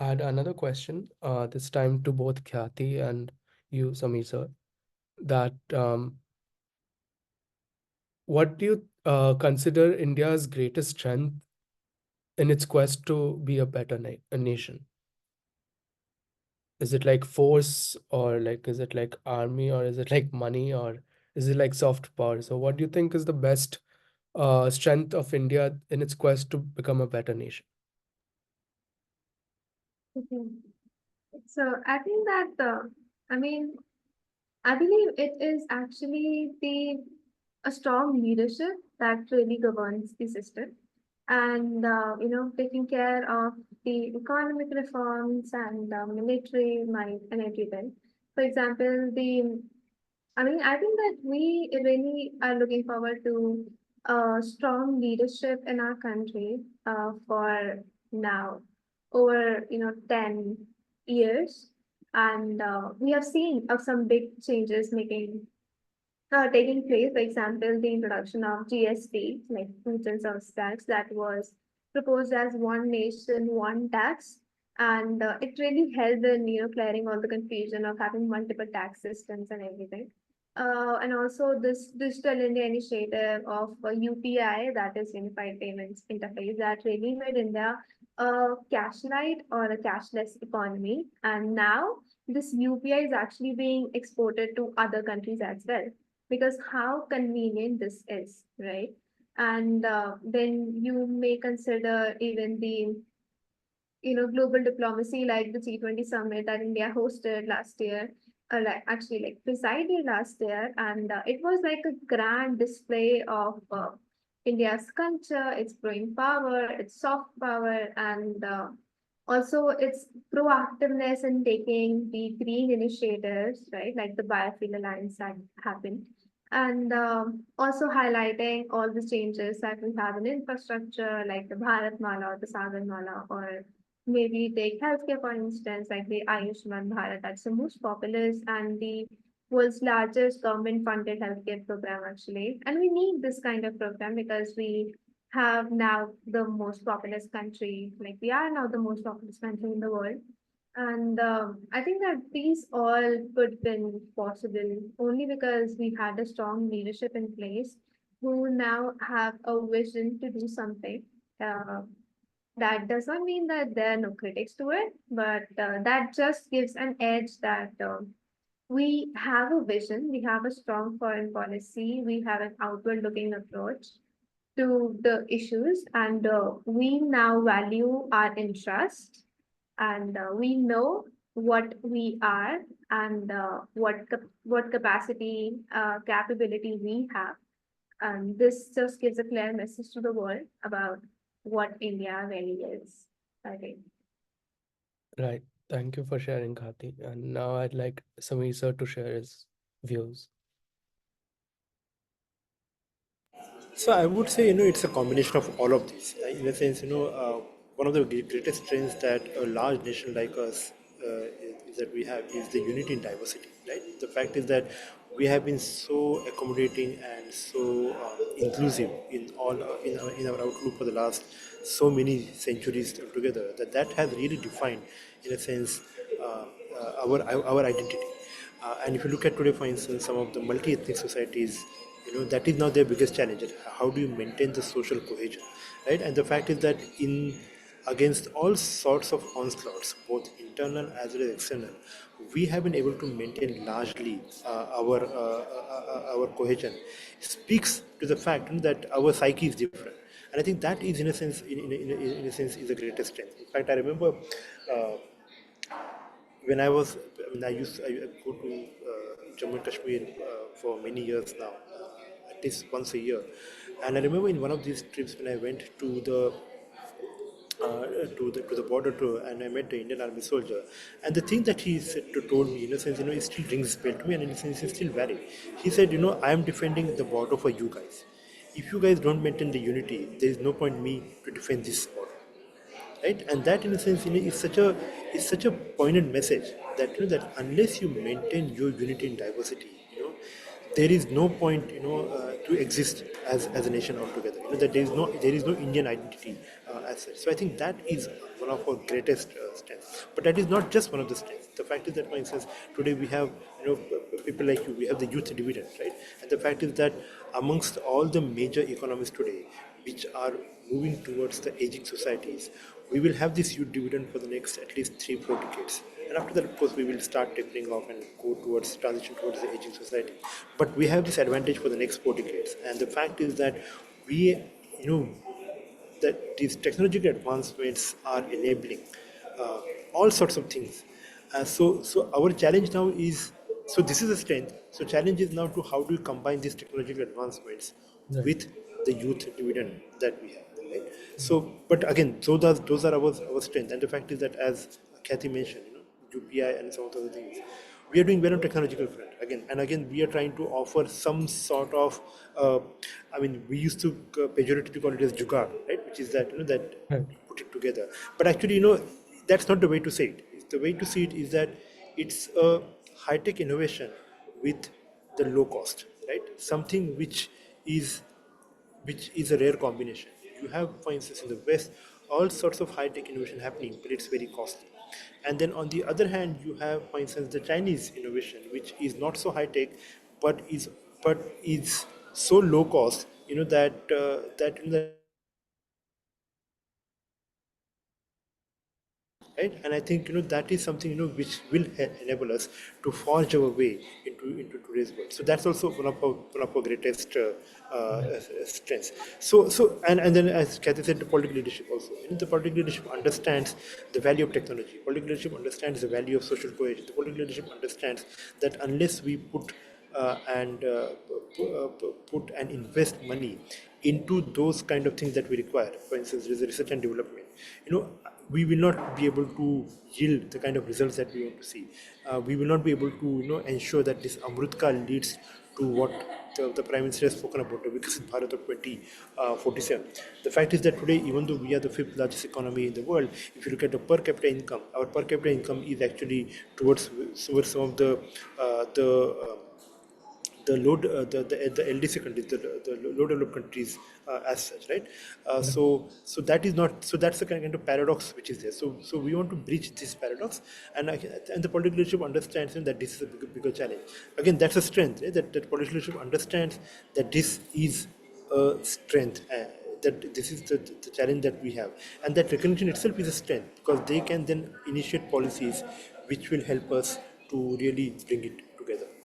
I had another question, this time to both Khyati and you, Sameer sir, that what do you consider India's greatest strength in its quest to be a better a nation? Is it like force, or like is it like army, or is it like money, or is it like soft power? So what do you think is the best strength of India in its quest to become a better nation? Okay. So I think that I mean I believe it is actually the a strong leadership that really governs the system, and taking care of the economic reforms and military might and everything. For example, I think that we really are looking forward to strong leadership in our country for now over 10 years, and we have seen some big changes taking place. For example, the introduction of GST, like goods and service tax, that was proposed as one nation, one tax, and it really helped in clearing all the confusion of having multiple tax systems and everything. And also this Digital India initiative of UPI, that is Unified Payments Interface, that really made India a cash light or a cashless economy. And now this UPI is actually being exported to other countries as well, because how convenient this is, right? And then you may consider even the global diplomacy, like the G20 summit that India hosted last year, like presided last year, and it was like a grand display of India's culture, its growing power, its soft power, and also its proactiveness in taking the green initiatives, right, like the biofuel alliance that happened, and also highlighting all the changes that we have in infrastructure, like the Bharat Mala or the Sagar Mala, or maybe take healthcare, for instance, like the Ayushman Bharat, that's the most popular and the world's largest government-funded healthcare program, actually. And we need this kind of program because we have now the most populous country, like we are now the most populous country in the world. And I think that these all could have been possible only because we had a strong leadership in place who now have a vision to do something. Uh, that does not mean that there are no critics to it, but that just gives an edge that we have a vision, we have a strong foreign policy, we have an outward looking approach to the issues, and we now value our interest, and we know what we are, and what capacity, capability we have. And this just gives a clear message to the world about what India really is, I think. Right. Thank you for sharing, Khyati. And now I'd like Sameer sir to share his views. So I would say, it's a combination of all of these. In a sense, one of the greatest strengths that a large nation like us is that we have is the unity in diversity, right? The fact is that we have been so accommodating and so inclusive in all in our outlook for the last so many centuries together, that has really defined, in a sense, our identity. And if you look at today, for instance, some of the multi-ethnic societies, that is now their biggest challenge. How do you maintain the social cohesion, right? And the fact is that in against all sorts of onslaughts, both internal as well as external, we have been able to maintain largely our cohesion. Speaks to the fact, that our psyche is different, and I think that is, in a sense, in a sense, is the greatest strength. In fact, I remember. Uh, when I was, I go to Jammu and Kashmir for many years now, at least once a year. And I remember in one of these trips when I went to the border and I met the Indian Army soldier. And the thing that he said told me, in a sense, it still rings bell to me, and in a sense, it's still valid. He said, I am defending the border for you guys. If you guys don't maintain the unity, there is no point me to defend this border, right? And that, in a sense, is such a poignant message that, that unless you maintain your unity in diversity, there is no point, to exist as a nation altogether. That there is no Indian identity as such. So I think that is one of our greatest strengths. But that is not just one of the strengths. The fact is that, for instance, today we have people like you. We have the youth dividend, right? And the fact is that amongst all the major economies today, which are moving towards the aging societies, we will have this youth dividend for the next at least 3-4 decades. And after that, of course, we will start tapering off and go towards transition towards the aging society. But we have this advantage for the next 4 decades. And the fact is that we, you know, that these technological advancements are enabling uh, all sorts of things. So our challenge now is, so this is a strength. So challenge is now to how do we combine these technological advancements Right. with the youth dividend that we have, right? So, but again, so those are our strength. And the fact is that, as Khyati mentioned, UPI and some of the other things, we are doing well on technological front again and again. We are trying to offer some sort of I mean, we used to pejoratively call it as jugaad, right, which is that that Right. you put it together. But actually, that's not the way to say it. The way to see it is that it's a high tech innovation with the low cost, right? Something which is a rare combination. You have, for instance, in the West, all sorts of high-tech innovation happening, but it's very costly. And then on the other hand, you have, for instance, the Chinese innovation, which is not so high-tech, but is so low cost, that right. And I think that is something which will enable us to forge our way into today's world. So that's also one of our greatest Right. strengths. So then, as Kathy said, the political leadership also. The political leadership understands the value of technology. Political leadership understands the value of social cohesion. The political leadership understands that unless we put and invest money into those kind of things that we require, for instance, research and development, we will not be able to yield the kind of results that we want to see. We will not be able to ensure that this Amrutka leads to what the Prime Minister has spoken about, the Viksit Bharat of 2047. The fact is that today, even though we are the fifth largest economy in the world, if you look at the per capita income, our per capita income is actually towards some of the the LDC countries, the low developed countries, as such, right? Right. So that is not, so that's the kind of paradox which is there. So we want to bridge this paradox, and the political leadership understands that this is a bigger challenge. Again, that's a strength, right? That political leadership understands that this is a strength. That this is the challenge that we have, and that recognition itself is a strength, because they can then initiate policies which will help us to really bring it